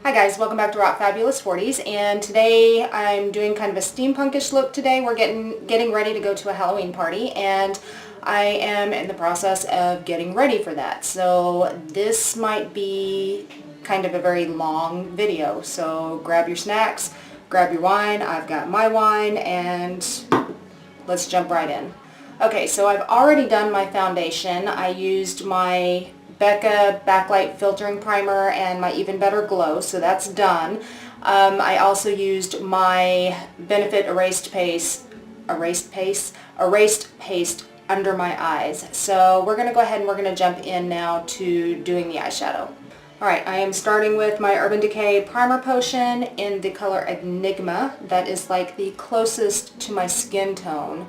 Hi guys, welcome back to Rock Fabulous 40s, and today I'm doing kind of a steampunkish look today. We're getting ready to go to a Halloween party, and I am in the process of getting ready for that. So this might be kind of a very long video, so grab your snacks, grab your wine. I've got my wine, and let's jump right in. Okay, so I've already done my foundation. I used my Becca Backlight Filtering Primer and my Even Better Glow, so that's done. I also used my Benefit Erased Paste under my eyes. So we're going to go ahead and we're going to jump in now to doing the eyeshadow. Alright, I am starting with my Urban Decay Primer Potion in the color Enigma. That is like the closest to my skin tone.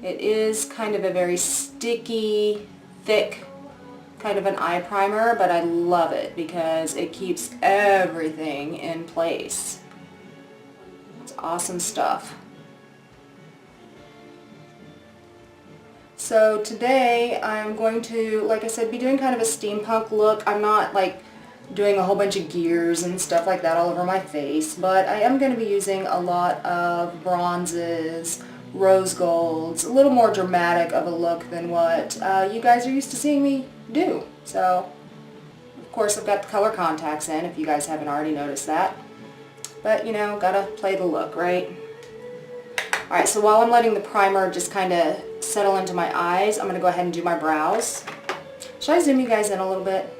It is kind of a very sticky, thick kind of an eye primer, but I love it because it keeps everything in place. It's awesome stuff. So today I'm going to, like I said, be doing kind of a steampunk look. I'm not like doing a whole bunch of gears and stuff like that all over my face, but I am going to be using a lot of bronzes, rose golds, a little more dramatic of a look than what you guys are used to seeing me do. So, of course, I've got the color contacts in, if you guys haven't already noticed that. But, you know, gotta play the look, right? Alright, so while I'm letting the primer just kind of settle into my eyes, I'm going to go ahead and do my brows. Should I zoom you guys in a little bit?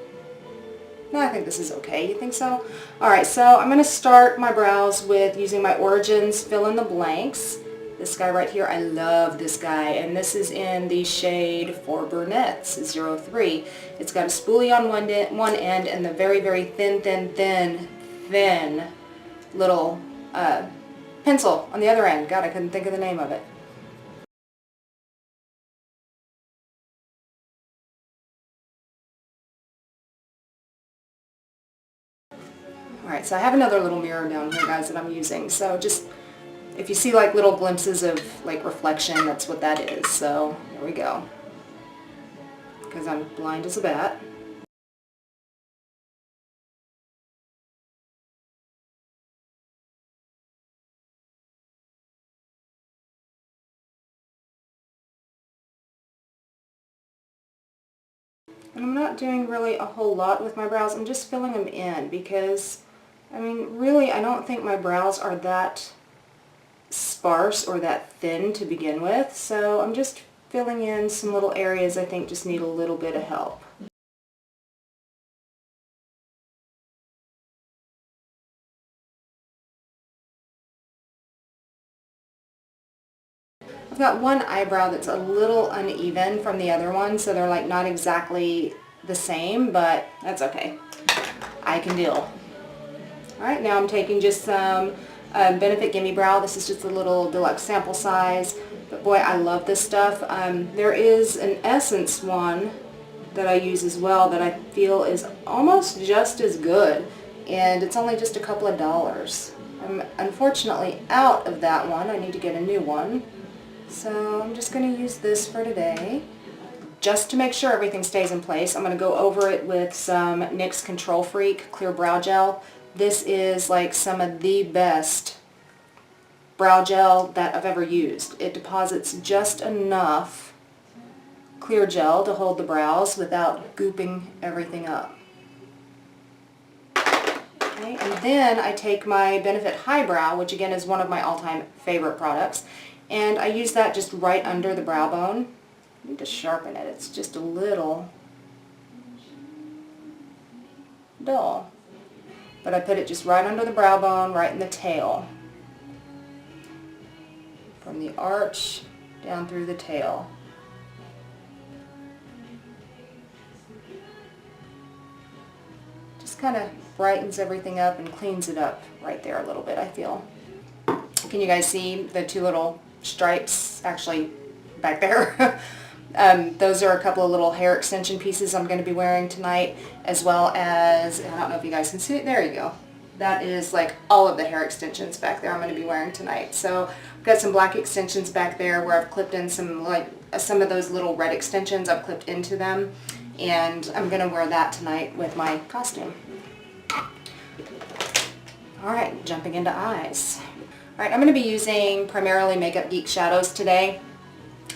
No, I think this is okay. You think so? Alright, so I'm going to start my brows with using my Origins Fill in the Blanks. This guy right here, I love this guy, and this is in the shade for Brunettes, 03. It's got a spoolie on one end and the very, very thin little pencil on the other end. God, I couldn't think of the name of it. Alright, so I have another little mirror down here, guys, that I'm using, so just if you see like little glimpses of like reflection, that's what that is. So there we go. Because I'm blind as a bat. And I'm not doing really a whole lot with my brows. I'm just filling them in because, I mean, really I don't think my brows are that sparse or that thin to begin with, so I'm just filling in some little areas I think just need a little bit of help. I've got one eyebrow that's a little uneven from the other one, so they're like not exactly the same, but that's okay. I can deal. Alright, now I'm taking just some Benefit Gimme Brow. This is just a little deluxe sample size, but boy, I love this stuff. There is an Essence one that I use as well that I feel is almost just as good, and it's only just a couple of dollars. I'm unfortunately out of that one. I need to get a new one, so I'm just going to use this for today. Just to make sure everything stays in place, I'm going to go over it with some NYX Control Freak Clear Brow Gel. This is like some of the best brow gel that I've ever used. It deposits just enough clear gel to hold the brows without gooping everything up. Okay, and then I take my Benefit Highbrow, which again is one of my all-time favorite products, and I use that just right under the brow bone. I need to sharpen it. It's just a little dull. But I put it just right under the brow bone, right in the tail. From the arch down through the tail. Just kind of brightens everything up and cleans it up right there a little bit, I feel. Can you guys see the two little stripes actually back there? Those are a couple of little hair extension pieces I'm going to be wearing tonight, as well as, I don't know if you guys can see it, there you go. That is like all of the hair extensions back there I'm going to be wearing tonight. So I've got some black extensions back there where I've clipped in some of those little red extensions, I've clipped into them. and I'm going to wear that tonight with my costume. Alright, jumping into eyes. Alright, I'm going to be using primarily Makeup Geek shadows today,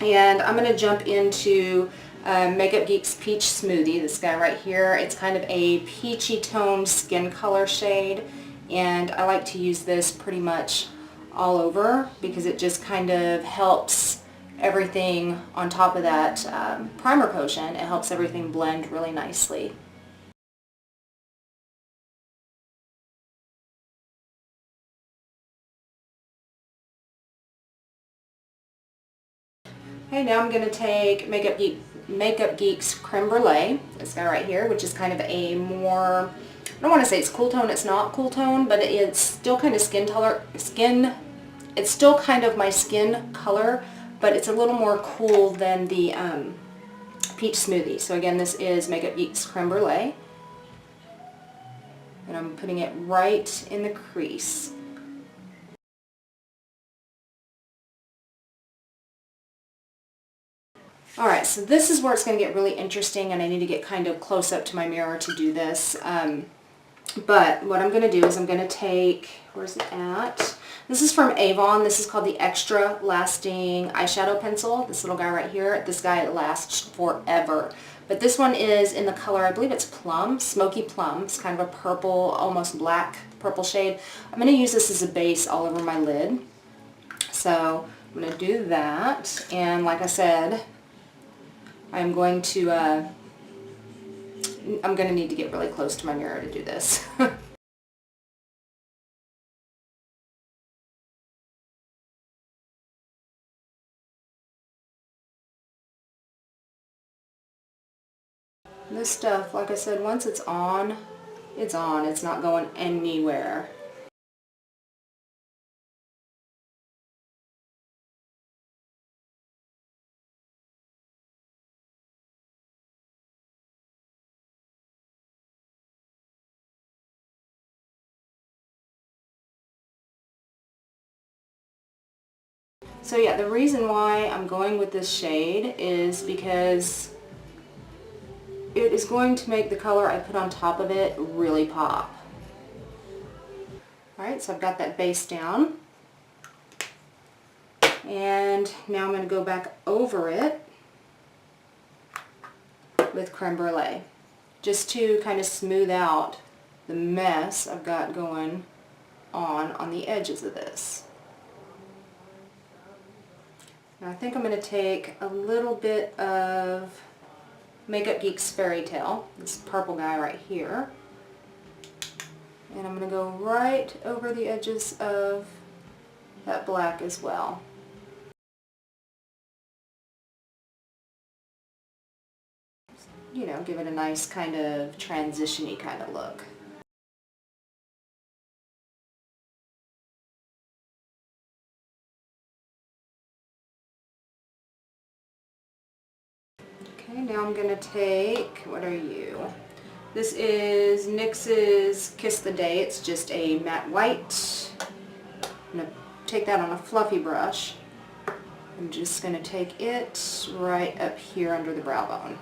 and I'm going to jump into Makeup Geek's Peach Smoothie, this guy right here. It's kind of a peachy toned skin color shade, and I like to use this pretty much all over because it just kind of helps everything on top of that primer potion. It helps everything blend really nicely. Okay, now I'm going to take Makeup Geek's Creme Brulee, this guy right here, which is kind of a more, I don't want to say it's cool tone, it's not cool tone, but it's still kind of it's still kind of my skin color, but it's a little more cool than the Peach Smoothie. So again, this is Makeup Geek's Creme Brulee, and I'm putting it right in the crease. Alright, so this is where it's going to get really interesting, and I need to get kind of close up to my mirror to do this. But what I'm going to do is I'm going to take, where's it at? This is from Avon. This is called the Extra Lasting Eyeshadow Pencil. This little guy right here. This guy lasts forever. But this one is in the color, I believe it's Plum, Smoky Plum. It's kind of a purple, almost black purple shade. I'm going to use this as a base all over my lid. So I'm going to do that. And like I said, I'm going to need to get really close to my mirror to do this. This stuff, like I said, once it's on, it's on. It's not going anywhere. So yeah, the reason why I'm going with this shade is because it is going to make the color I put on top of it really pop. Alright, so I've got that base down. And now I'm going to go back over it with Creme Brulee, just to kind of smooth out the mess I've got going on the edges of this. Now I think I'm going to take a little bit of Makeup Geek's Fairy Tale, this purple guy right here, and I'm going to go right over the edges of that black as well. You know, give it a nice kind of transition-y kind of look. Okay, now I'm going to take, what are you? This is NYX's Kiss the Day. It's just a matte white. I'm going to take that on a fluffy brush. I'm just going to take it right up here under the brow bone.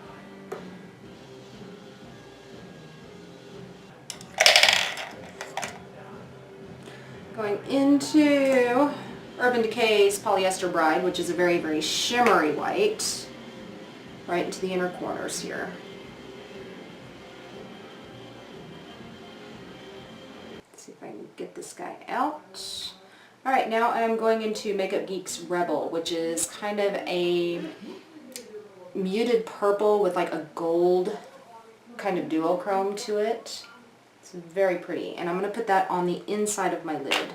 Going into Urban Decay's Polyester Bride, which is a very, very shimmery white, right into the inner corners here. Let's see if I can get this guy out. Alright, now I'm going into Makeup Geek's Rebel, which is kind of a muted purple with like a gold kind of duochrome to it. It's very pretty, and I'm going to put that on the inside of my lid.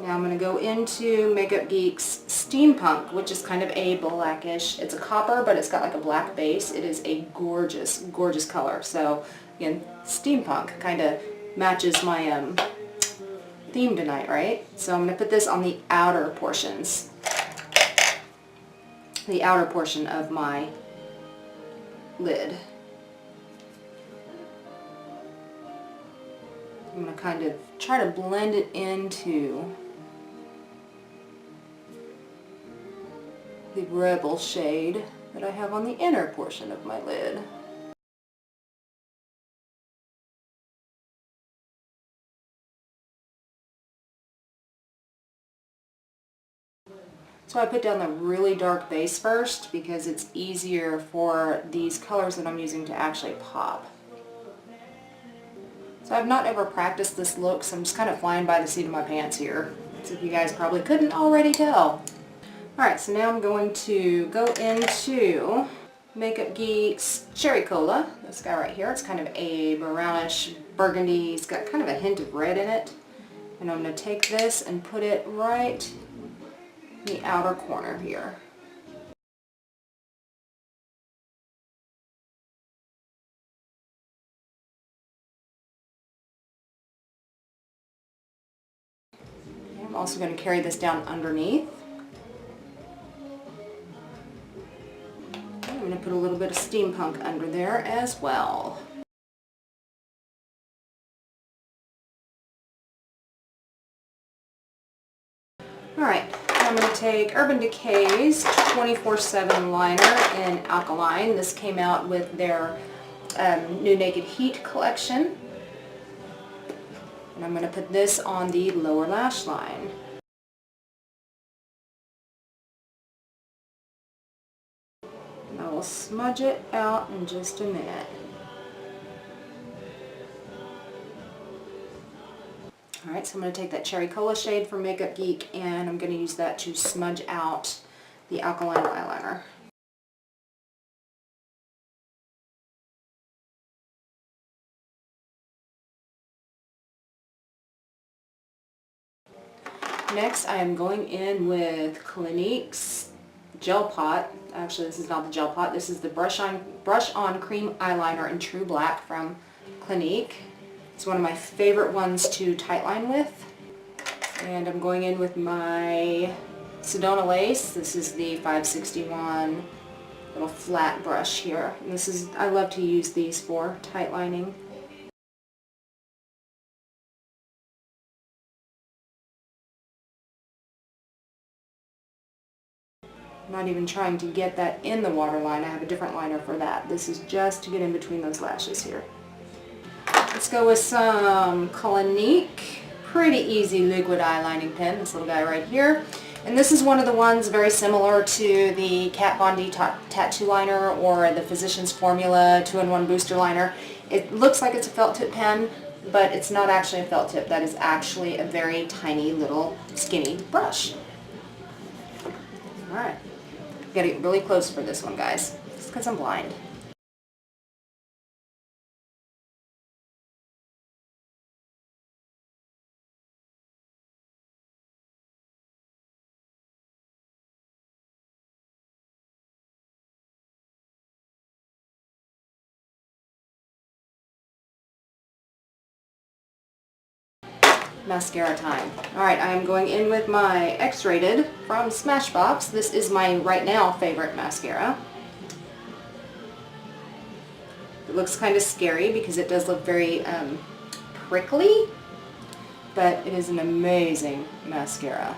Now I'm going to go into Makeup Geek's Steampunk, which is kind of a blackish. It's a copper, but it's got like a black base. It is a gorgeous, gorgeous color. So again, Steampunk kind of matches my theme tonight, right? So I'm going to put this on the outer portions. The outer portion of my lid. I'm going to kind of try to blend it into the Rebel shade that I have on the inner portion of my lid. So I put down the really dark base first because it's easier for these colors that I'm using to actually pop. So I've not ever practiced this look, so I'm just kind of flying by the seat of my pants here, as if you guys probably couldn't already tell. Alright, so now I'm going to go into Makeup Geek's Cherry Cola, this guy right here. It's kind of a brownish burgundy, it's got kind of a hint of red in it. And I'm going to take this and put it right in the outer corner here. I'm also going to carry this down underneath. I'm going to put a little bit of Steampunk under there as well. Alright, I'm going to take Urban Decay's 24/7 liner in Alkaline. This came out with their new Naked Heat collection. And I'm going to put this on the lower lash line. And I will smudge it out in just a minute. Alright, so I'm going to take that Cherry Cola shade from Makeup Geek and I'm going to use that to smudge out the Alkaline eyeliner. Next, I am going in with Clinique's Gel Pot. Actually, this is not the Gel Pot. This is the Brush On Cream Eyeliner in True Black from Clinique. It's one of my favorite ones to tightline with. And I'm going in with my Sedona Lace. This is the 561 little flat brush here. And this is, I love to use these for tightlining. I'm not even trying to get that in the waterline. I have a different liner for that. This is just to get in between those lashes here. Let's go with some Clinique Pretty Easy Liquid Eyelining Pen, this little guy right here. And this is one of the ones very similar to the Kat Von D Tattoo Liner or the Physicians Formula 2-in-1 Booster Liner. It looks like it's a felt tip pen, but it's not actually a felt tip. That is actually a very tiny little skinny brush. Alright. Gotta get really close for this one, guys, just because I'm blind. Mascara time. Alright, I am going in with my X-Rated from Smashbox. This is my right now favorite mascara. It looks kind of scary because it does look very prickly, but it is an amazing mascara.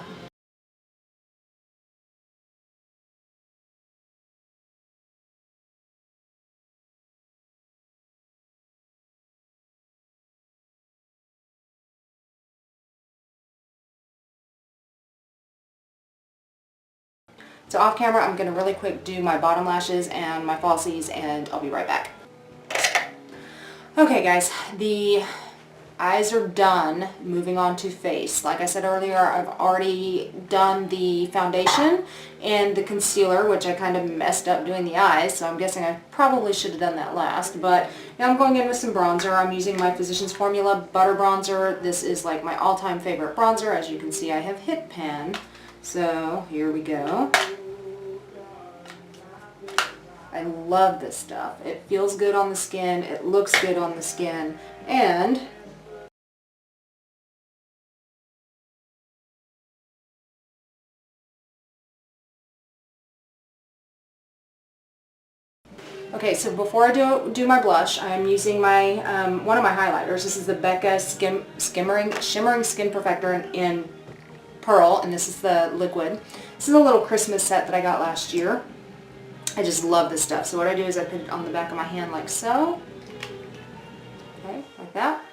So off camera, I'm going to really quick do my bottom lashes and my falsies, and I'll be right back. Okay guys, the eyes are done. Moving on to face. Like I said earlier, I've already done the foundation and the concealer, which I kind of messed up doing the eyes, so I'm guessing I probably should have done that last. But now I'm going in with some bronzer. I'm using my Physicians Formula Butter Bronzer. This is like my all-time favorite bronzer. As you can see, I have Hit Pan. So here we go. I love this stuff. It feels good on the skin, it looks good on the skin, and Okay, so before I do my blush, I'm using my one of my highlighters. This is the Becca Shimmering Skin Perfector in Pearl, and this is the liquid. This is a little Christmas set that I got last year. I just love this stuff. So what I do is I put it on the back of my hand like so. Okay, like that.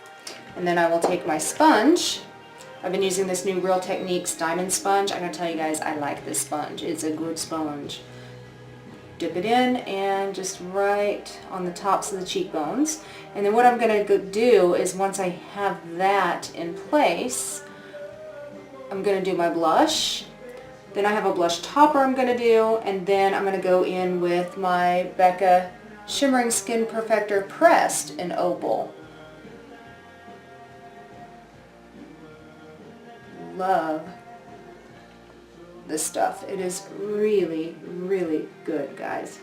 And then I will take my sponge. I've been using this new Real Techniques diamond sponge. I gotta tell you guys, I like this sponge. It's a good sponge. Dip it in and just right on the tops of the cheekbones. And then what I'm going to do is once I have that in place, I'm going to do my blush. Then I have a blush topper I'm going to do, and then I'm going to go in with my Becca Shimmering Skin Perfector pressed in opal. Love this stuff. It is really, really good, guys.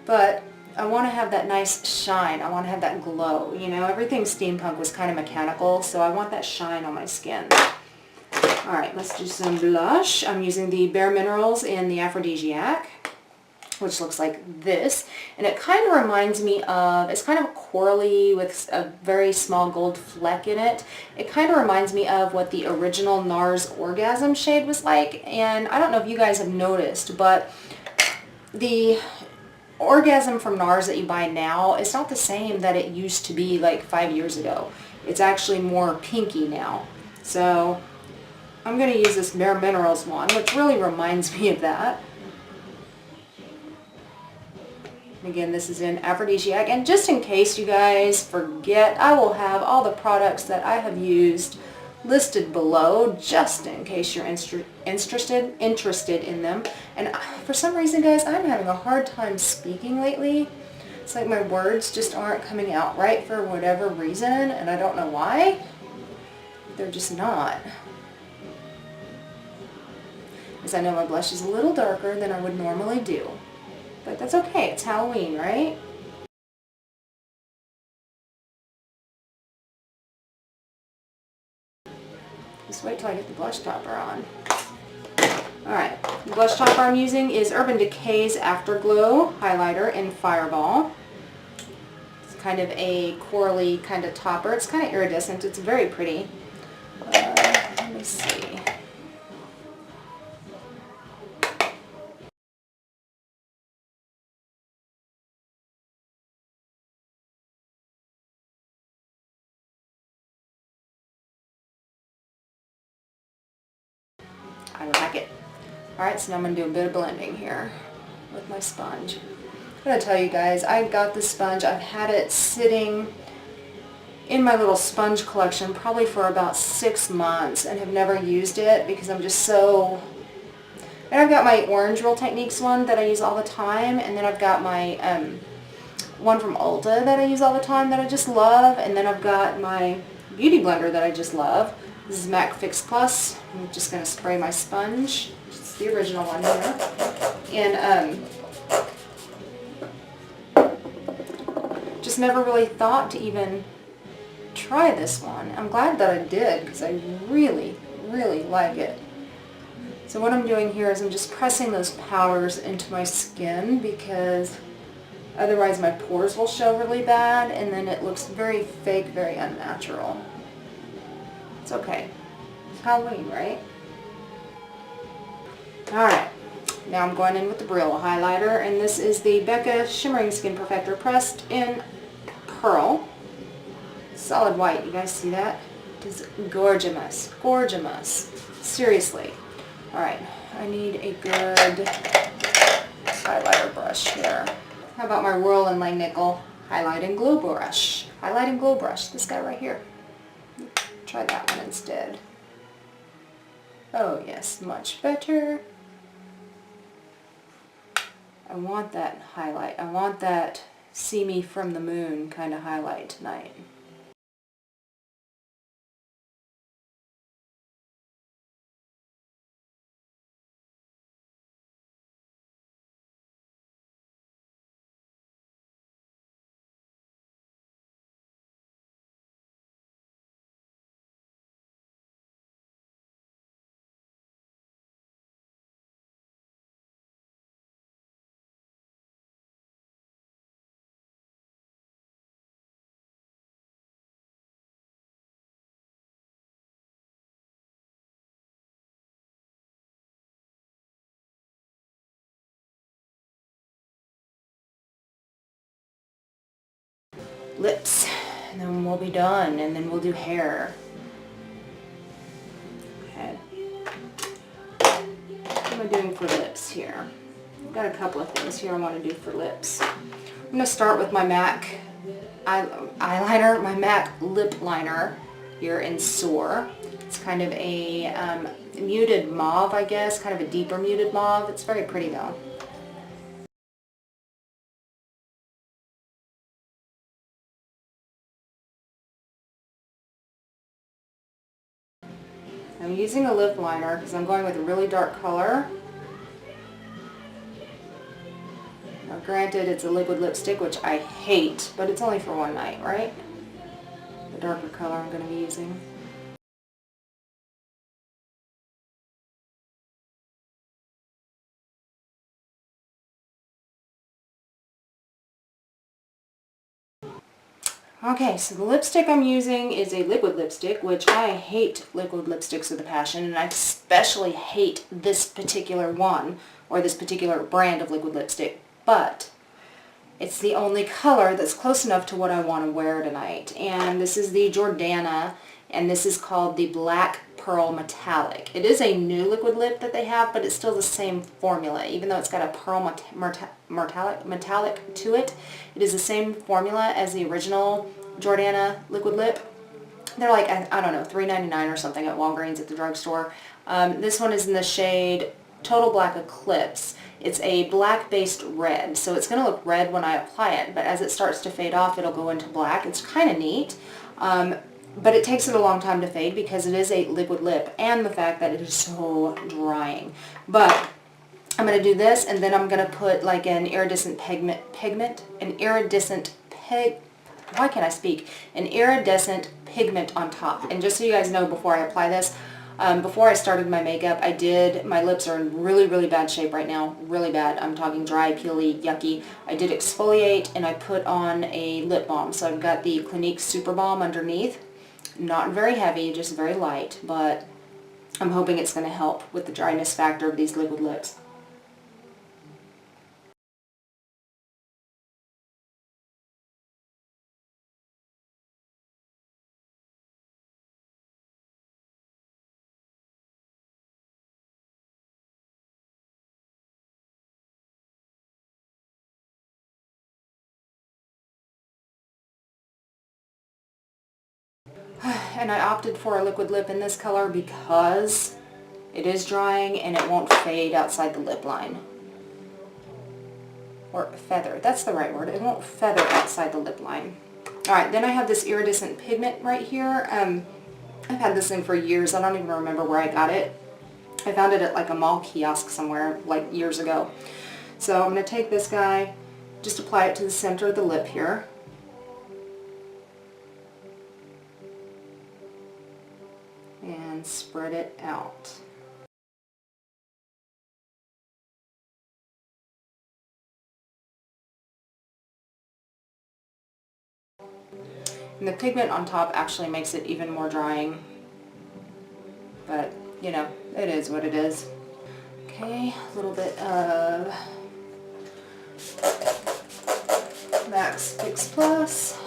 But I want to have that nice shine. I want to have that glow. You know, everything steampunk was kind of mechanical, so I want that shine on my skin. Alright, let's do some blush. I'm using the Bare Minerals in the Aphrodisiac, which looks like this. And it kind of reminds me of, it's kind of corally with a very small gold fleck in it. It kind of reminds me of what the original NARS Orgasm shade was like. And I don't know if you guys have noticed, but the Orgasm from NARS that you buy now is not the same that it used to be like 5 years ago. It's actually more pinky now. So I'm going to use this Bare Minerals one, which really reminds me of that. Again, this is in Aphrodisiac, and just in case you guys forget, I will have all the products that I have used listed below, just in case you're interested in them. And for some reason, guys, I'm having a hard time speaking lately. It's like my words just aren't coming out right for whatever reason, and I don't know why. They're just not. Because I know my blush is a little darker than I would normally do. But that's okay, it's Halloween, right? Just wait till I get the blush topper on. Alright, the blush topper I'm using is Urban Decay's Afterglow highlighter in Fireball. It's kind of a corally kind of topper. It's kind of iridescent. It's very pretty. Let me see. I like it. Alright, so now I'm going to do a bit of blending here with my sponge. I'm going to tell you guys, I got this sponge. I've had it sitting in my little sponge collection probably for about 6 months and have never used it because I'm just so... And I've got my orange Real Techniques one that I use all the time, and then I've got my one from Ulta that I use all the time that I just love, and then I've got my beauty blender that I just love. This is MAC Fix Plus. I'm just going to spray my sponge. It's the original one here. And just never really thought to even try this one. I'm glad that I did because I really, really like it. So what I'm doing here is I'm just pressing those powders into my skin because otherwise my pores will show really bad and then it looks very fake, very unnatural. It's okay. It's Halloween, right? Alright, now I'm going in with the Brillo highlighter, and this is the Becca Shimmering Skin Perfector pressed in Pearl. Solid white, you guys see that? It is gorgeous. Gorgeous. Seriously. Alright, I need a good highlighter brush here. How about my Royal and Langnickel Highlight and Glow Brush? Highlight and Glow Brush, this guy right here. Try that one instead. Oh yes, much better. I want that highlight. I want that see me from the moon kind of highlight tonight. lips, and then we'll be done, and then we'll do hair. Okay. What am I doing for lips here? I've got a couple of things here I want to do for lips. I'm going to start with my MAC eyeliner, my MAC lip liner here in Soar. It's kind of a muted mauve, I guess, kind of a deeper muted mauve. It's very pretty though. I'm using a lip liner because I'm going with a really dark color. Now granted, it's a liquid lipstick, which I hate, but it's only for one night, right? The darker color I'm going to be using. Okay, so the lipstick I'm using is a liquid lipstick, which I hate liquid lipsticks with a passion, and I especially hate this particular one, or this particular brand of liquid lipstick, but it's the only color that's close enough to what I want to wear tonight. And this is the Jordana, and this is called the Black Pearl Metallic. It is a new liquid lip that they have, but it's still the same formula. Even though it's got a pearl metallic to it, it is the same formula as the original Jordana liquid lip. They're like, I don't know, $3.99 or something at Walgreens at the drugstore. This one is in the shade Total Black Eclipse. It's a black-based red, so it's going to look red when I apply it, but as it starts to fade off, it'll go into black. It's kind of neat, but it takes it a long time to fade because it is a liquid lip, and the fact that it is so drying. But I'm going to do this, and then I'm going to put like an iridescent an iridescent pigment on top. And just so you guys know, before I apply this, before I started my makeup, my lips are in really, really bad shape right now. Really bad. I'm talking dry, peely, yucky. I did exfoliate and I put on a lip balm. So I've got the Clinique Super Balm underneath. Not very heavy, just very light, but I'm hoping it's going to help with the dryness factor of these liquid lips. And I opted for a liquid lip in this color because it is drying and it won't fade outside the lip line. Or feather, that's the right word. It won't feather outside the lip line. Alright, then I have this iridescent pigment right here. I've had this thing for years. I don't even remember where I got it. I found it at like a mall kiosk somewhere like years ago. So I'm going to take this guy, just apply it to the center of the lip here. And spread it out. And the pigment on top actually makes it even more drying. But, you know, it is what it is. Okay, a little bit of Max Fix Plus.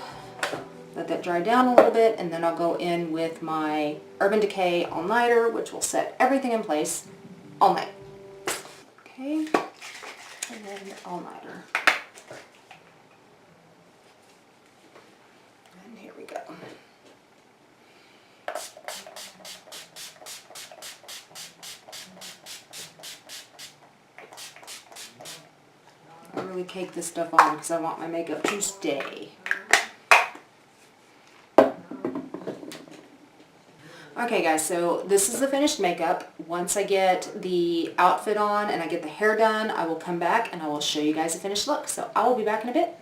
Let that dry down a little bit, and then I'll go in with my Urban Decay All-Nighter, which will set everything in place all night. Okay, and then All-Nighter. And here we go. I really cake this stuff on because I want my makeup to stay. Okay guys, so this is the finished makeup. Once I get the outfit on and I get the hair done, I will come back and I will show you guys the finished look. So I will be back in a bit.